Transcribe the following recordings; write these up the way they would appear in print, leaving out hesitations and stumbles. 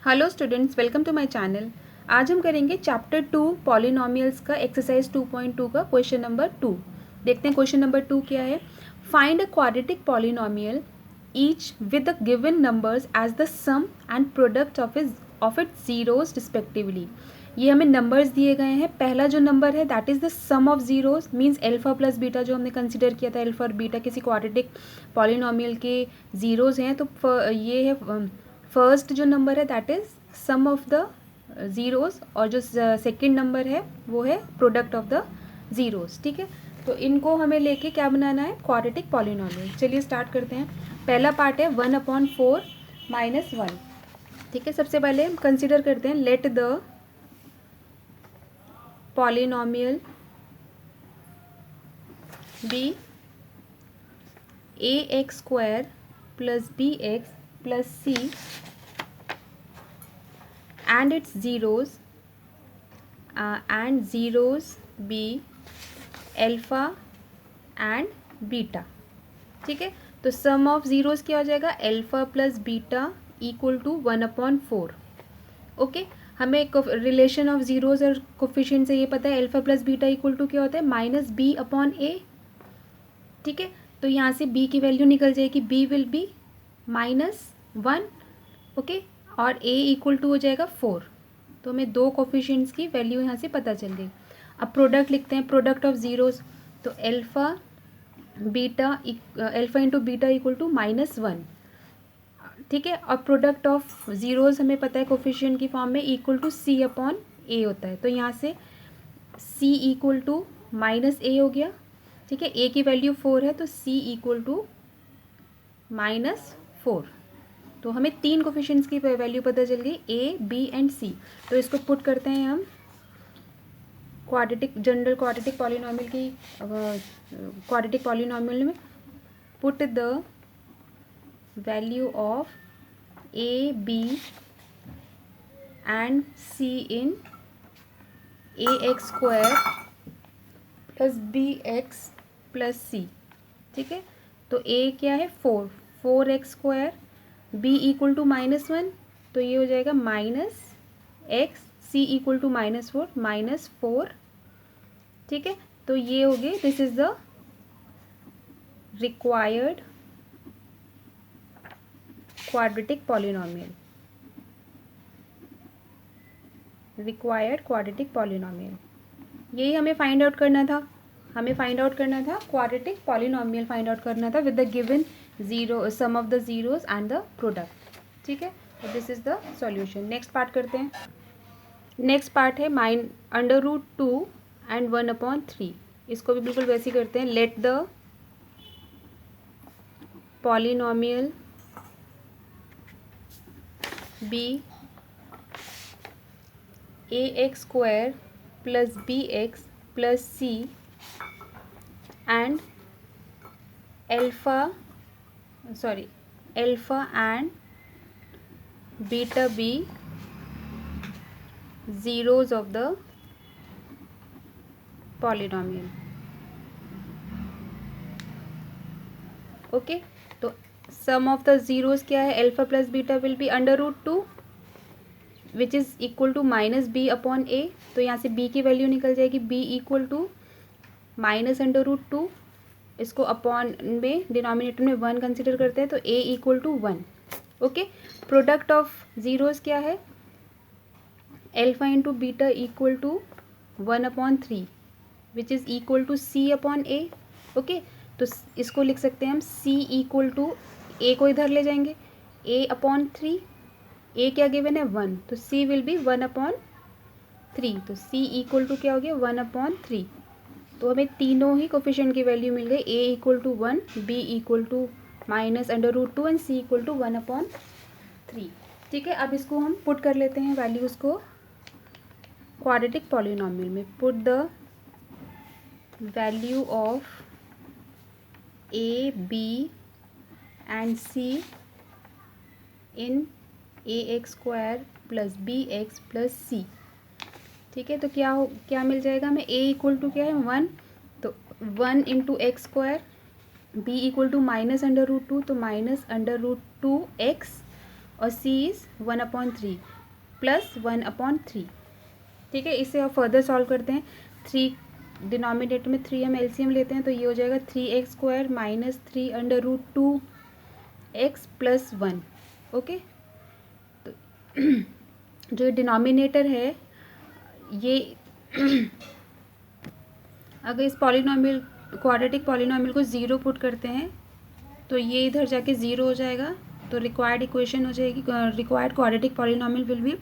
Hello students, welcome to my channel. आज हम करेंगे चैप्टर 2 पॉलिनोमियल्स का एक्सरसाइज 2.2 का क्वेश्चन नंबर 2। देखते हैं क्वेश्चन नंबर 2 क्या है। Find a quadratic polynomial each with the given numbers as the sum and product of its zeroes respectively. ये हमें नंबर्स दिए गए हैं। पहला जो नंबर है that is the sum of zeroes, means alpha plus beta जो हमने कंसिडर किया था। एल्फा और बीटा किसी क्वाड्रेटिक पॉलिनोमियल के जीरोज हैं, तो ये है फर्स्ट जो नंबर है that is sum of the zeroes, और जो सेकंड नंबर है वो है प्रोडक्ट ऑफ द ज़ीरोज़। ठीक है, तो इनको हमें लेके क्या बनाना है, क्वाड्रेटिक पॉलिनोमियल। चलिए स्टार्ट करते हैं। पहला पार्ट है 1/4 - 1। ठीक है, सबसे पहले हम कंसिडर करते हैं let the polynomial be ax² + bx + c and its zeros and zeros be alpha and beta। ठीक है, तो सम ऑफ ज़ीरोज़ क्या हो जाएगा, alpha plus beta equal to 1/4। Okay, हमें रिलेशन ऑफ ज़ीरोज़ और कोफिशिएंट से ये पता है alpha plus beta equal to क्या होता है, -b/a। ठीक है, तो यहाँ से b की वैल्यू निकल जाएगी, b विल बी -1। ओके, और a इक्वल टू हो जाएगा 4। तो हमें दो कोफिशिएंट्स की वैल्यू यहाँ से पता चल गई। अब प्रोडक्ट लिखते हैं, प्रोडक्ट ऑफ ज़ीरोज़। तो alpha into beta equal to -1। ठीक है, और प्रोडक्ट ऑफ ज़ीरोज़ हमें पता है कोफिशिएंट की फॉर्म में इक्वल टू c/a होता है। तो यहाँ से c इक्वल टू -a हो गया। ठीक है, a की वैल्यू 4 है तो c इक्वल टू -4। तो हमें तीन कोफिशिएंट्स की वैल्यू पता चल गई, a, b एंड c। तो इसको पुट करते हैं हम जनरल क्वाड्रेटिक पॉलिनोमियल में। Put the value of a, b and c in ax² + bx + c। ठीक है, तो a क्या है 4x², b इक्वल टू -1, तो ये हो जाएगा -x, c इक्वल टू -4 -4। ठीक है, तो ये हो गए, this is the required quadratic polynomial. यही हमें फाइंड आउट करना था। क्वाड्रेटिक पॉलिनोमियल फाइंड आउट करना था with the given zero, sum of the zeroes and the product. ठीक है, तो this is the solution. Next part करते हैं। नेक्स्ट पार्ट है √2 एंड 1/3। इसको भी बिल्कुल वैसे ही करते हैं। Let the polynomial be ax² + bx + c and alpha and beta be zeros of the polynomial। Okay, तो सम ऑफ द ज़ीरोज़ क्या है, alpha plus beta will be √2 which is equal to -b/a। तो यहाँ से b की value निकल जाएगी, b equal to -√2। इसको अपॉन में डिनोमिनेटर में 1 कंसिडर करते हैं, तो a equal to 1। Okay, product of zeros क्या है, alpha into beta equal to 1/3 which is equal to c/a। Okay, तो इसको लिख सकते हैं हम c इक्वल टू, a को इधर ले जाएंगे, a/3। a क्या गिवन है 1, तो c विल बी 1/3। तो c इक्वल टू क्या हो गया 1/3। तो हमें तीनों ही कोफिशिएंट की वैल्यू मिल गई, a equal to 1, b equal to -√2 and c equal to 1/3। ठीक है, अब इसको हम पुट कर लेते हैं वैल्यूज़ को क्वाड्रेटिक पॉलिनोमियल में। Put the value of a, b and c in ax² + bx + c। ठीक है, तो क्या मिल जाएगा हमें, a इक्वल टू क्या है 1, तो 1 into x², b equal to -√2, तो -√2x, और c इज़ 1/3। प्लस 1/3। ठीक है, इसे अब फर्दर सॉल्व करते हैं। 3 डिनोमिनेटर में 3 हम एलसीएम लेते हैं तो ये हो जाएगा 3x² minus 3√2x plus 1। Okay, तो जो डिनोमिनेटर है ये अगर इस पॉलिनॉमियल क्वाड्रेटिक पॉलिनॉमियल को ज़ीरो पुट करते हैं तो ये इधर जाके ज़ीरो हो जाएगा। तो रिक्वायर्ड इक्वेशन हो जाएगी, required quadratic polynomial will be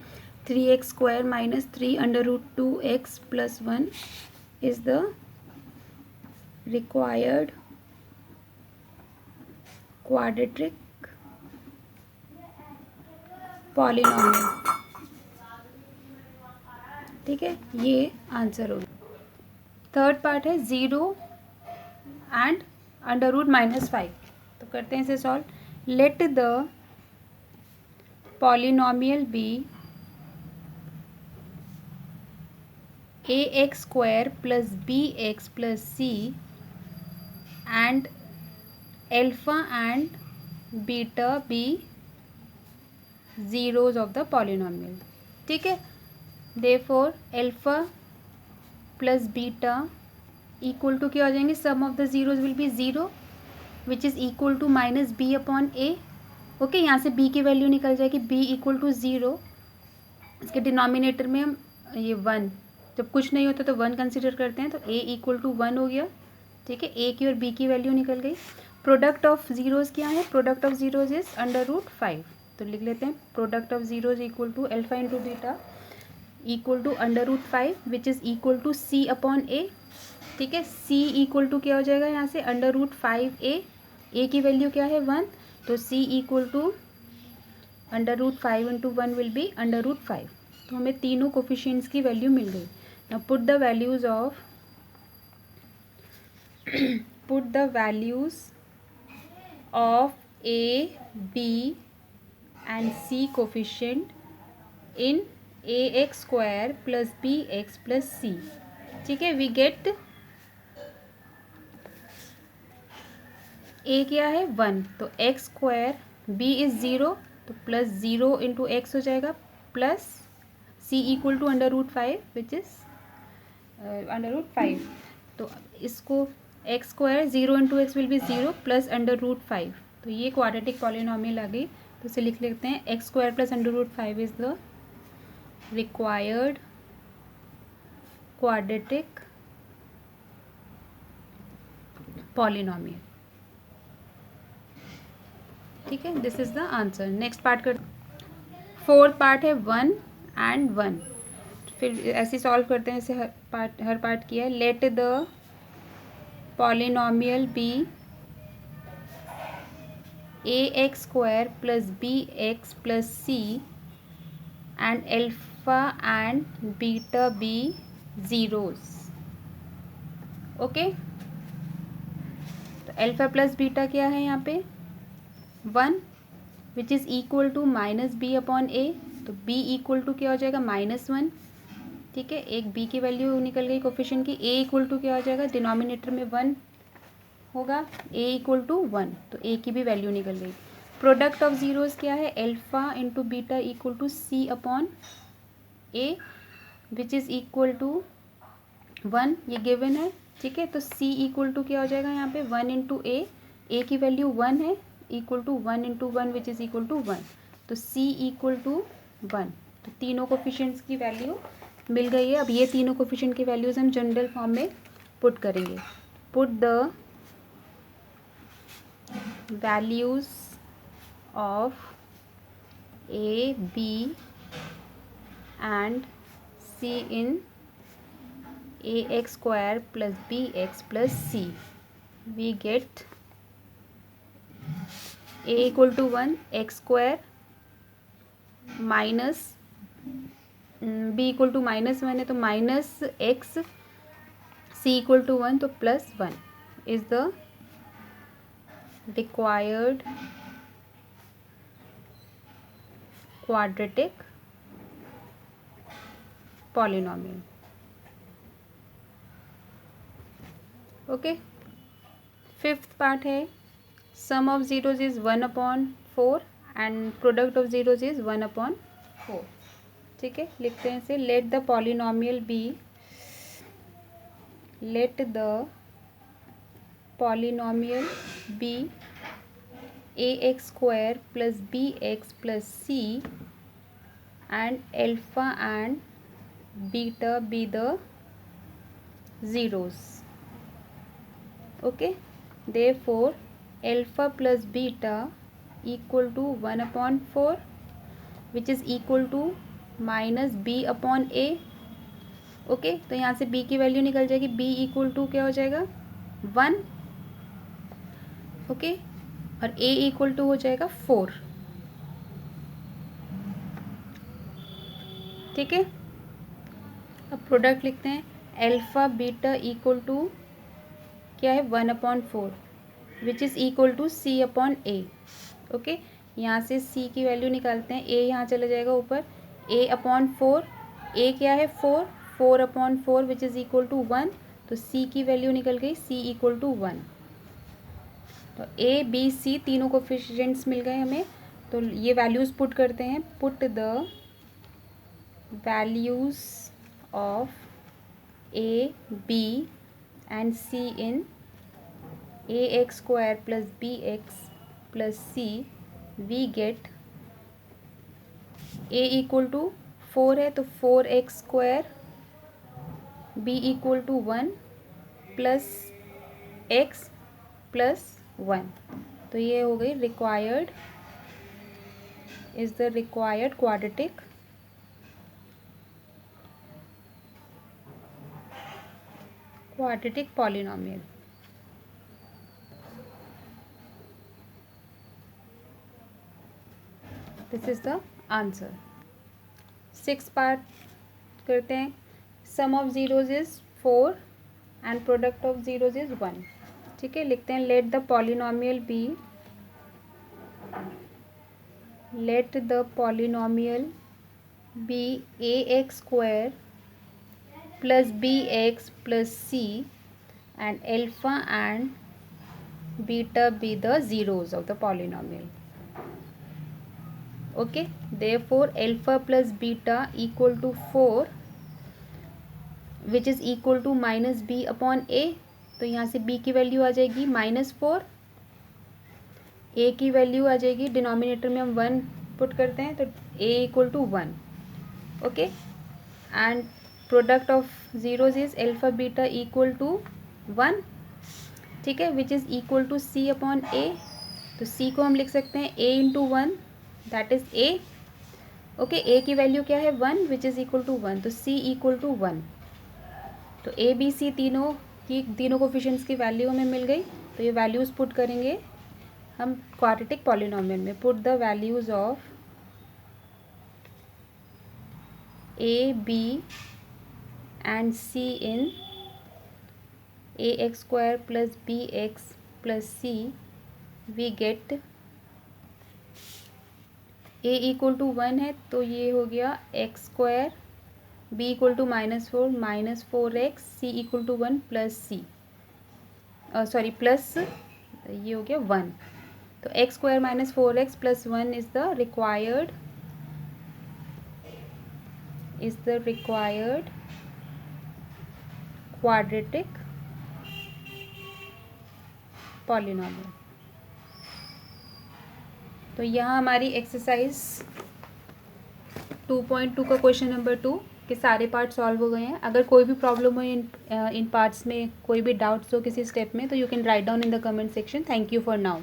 3x² minus 3√2x plus 1 is the required quadratic polynomial. ठीक है, ये आंसर होगा। थर्ड पार्ट है 0 एंड √-5। तो करते हैं इसे solve. Let the polynomial be ax² plus bx plus c and alpha and beta be zeroes of the polynomial. ठीक है, therefore alpha plus beta equal to क्या हो जाएंगे, sum of the zeroes will be 0 which is equal to minus b/a। Okay, यहाँ से b की value निकल जाएगी, b इक्वल टू 0। इसके डिनोमिनेटर में हम ये 1, जब कुछ नहीं होता तो 1 कंसिडर करते हैं, तो a इक्वल टू 1 हो गया। ठीक है, a की और b की वैल्यू निकल गई। प्रोडक्ट ऑफ ज़ीरोज़ क्या है, प्रोडक्ट ऑफ ज़ीरोज़ इज़ √5। तो लिख लेते हैं product of zeros equal to alpha into beta equal to √5 which is equal to c/a। ठीक है, c इक्वल टू क्या हो जाएगा यहाँ से √5a, a की वैल्यू क्या है 1, तो c equal to √5 into 1 will be √5। तो हमें तीनों कोफिशिएंट्स की वैल्यू मिल गई। Now put the values of a, b and c coefficient in ax² plus bx plus c। ठीक है, वी गेट a क्या है 1, तो x², b इज़ 0 तो प्लस 0 इंटू एक्स हो जाएगा, plus c equal to √5 which is √5। तो इसको x² 0 into X will be 0 plus √5। तो ये क्वाड्रेटिक पॉलिनॉमियल आ गई। तो इसे लिख लेते हैं x² plus √5 is the required quadratic polynomial. ठीक है, this is the answer. Next part कर, फोर्थ पार्ट है 1 एंड 1। फिर ऐसे सॉल्व करते हैं, इसे हर पार्ट किया है। Let the polynomial be ax² plus bx plus c and alpha and beta be zeros. Okay, तो अल्फा प्लस बीटा क्या है यहाँ पे 1 which is equal to minus b/a। तो b इक्वल टू क्या हो जाएगा -1। ठीक है, एक b की वैल्यू निकल गई कोफिशिएंट की। a इक्वल टू क्या हो जाएगा, डिनोमिनेटर में 1 होगा, a इक्वल टू 1, तो a की भी वैल्यू निकल गई। प्रोडक्ट ऑफ ज़ीरोज़ क्या है, alpha into beta equal to c/a which is equal to 1, ये गिवन है। ठीक है, तो c इक्वल टू क्या हो जाएगा यहाँ पे 1 इंटू a की वैल्यू 1 है, equal to 1 into 1 which is equal to 1, तो c इक्वल टू 1। तो तीनों कोफिशिएंट्स की वैल्यू मिल गई है। अब ये तीनों कोफिशिएंट की वैल्यूज़ हम जनरल फॉर्म में पुट करेंगे। Put the values of a, b and c in ax² plus bx plus c, we get a equal to 1, x² minus b equal to -1 है तो minus x, c equal to 1 तो plus 1 is the required quadratic polynomial. Okay, fifth part है sum of zeros is 1/4 and product of zeros is 1/4। ठीक है, लिखते हैं इसे, let the polynomial be ax square plus bx plus c and alpha and beta be the zeros. Okay, therefore alpha plus beta equal to 1/4 which is equal to minus b upon a. Okay, तो यहाँ से b की value निकल जाएगी, b equal to क्या हो जाएगा 1. Okay, और a इक्वल टू हो जाएगा 4. ठीक है, अब प्रोडक्ट लिखते हैं, अल्फ़ा बीटा इक्वल टू क्या है 1/4 which is equal to c upon a. Okay, यहाँ से c की वैल्यू निकालते हैं, a यहाँ चला जाएगा ऊपर, a/4, a क्या है 4/4 विच इज़ इक्वल टू 1, तो c की वैल्यू निकल गई, c इक्वल टू 1. तो a b c तीनों कोफिशिएंट्स मिल गए हमें, तो ये वैल्यूज़ पुट करते हैं. Put the values of a b and c in ax square plus bx plus c, we get a equal to 4 है तो 4x square, b equal to 1 plus x plus 1. तो ये हो गई required, is the required quadratic polynomial. This is the answer. 6 part करते हैं. Sum of zeros is 4 and product of zeros is 1. ठीक है, लिखते हैं, let the polynomial be ax square plus bx plus c and alpha and beta be the zeros of the polynomial. Okay, therefore alpha plus beta equal to 4 which is equal to minus b upon a. तो यहाँ से b की value आ जाएगी -4, a की value आ जाएगी, denominator में हम 1 put करते हैं तो a equal to 1. Okay, and product of zeros is alpha beta equal to 1. ठीक है, which is equal to c upon a. तो c को हम लिख सकते हैं a into 1 that is a. Okay, a की वैल्यू क्या है 1 विच इज़ इक्वल टू 1, तो c इक्वल टू 1. तो a b c तीनों कोफिशिएंट्स की वैल्यू हमें मिल गई. तो ये वैल्यूज़ पुट करेंगे हम क्वाड्रेटिक पॉलिनोमियल में. Put the values of a b and c in ax square plus bx plus c, we get a equal to 1 है तो ये हो गया x square, b equal to -4 -4x, c equal to 1 plus c plus ये हो गया 1. तो x square -4x plus 1 is the required quadratic polynomial. तो यहाँ हमारी एक्सरसाइज 2.2 का क्वेश्चन नंबर 2 के सारे पार्ट सॉल्व हो गए हैं. अगर कोई भी प्रॉब्लम हो इन पार्ट्स में, कोई भी डाउट्स हो किसी स्टेप में, तो you can write down in the comment section. Thank you for now.